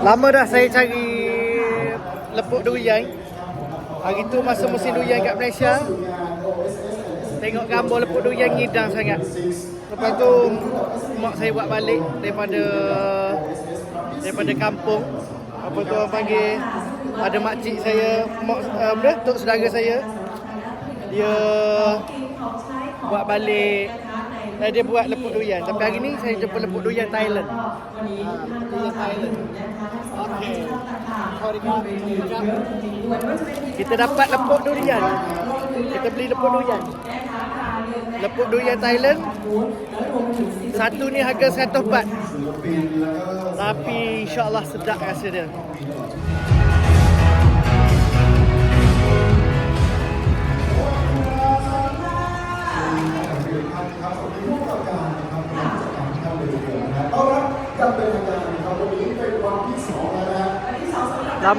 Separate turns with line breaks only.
Lama dah saya cari lepuk durian. Hari tu masa musim durian kat Malaysia, tengok gambar lepuk durian ngidang sangat. Lepas tu mak saya buat balik daripada kampung. Apa tu orang panggil, ada makcik saya, tok saudara saya. Dia buat balik, dia buat lepuk durian. Tapi hari ni saya jumpa lepuk durian Thailand. Lepuk durian Thailand. Okey. Kita dapat lepuk durian. Kita beli lepuk durian. Lepuk durian Thailand. Satu ni harga 100 baht. Tapi insya-Allah sedap rasa dia. Lắm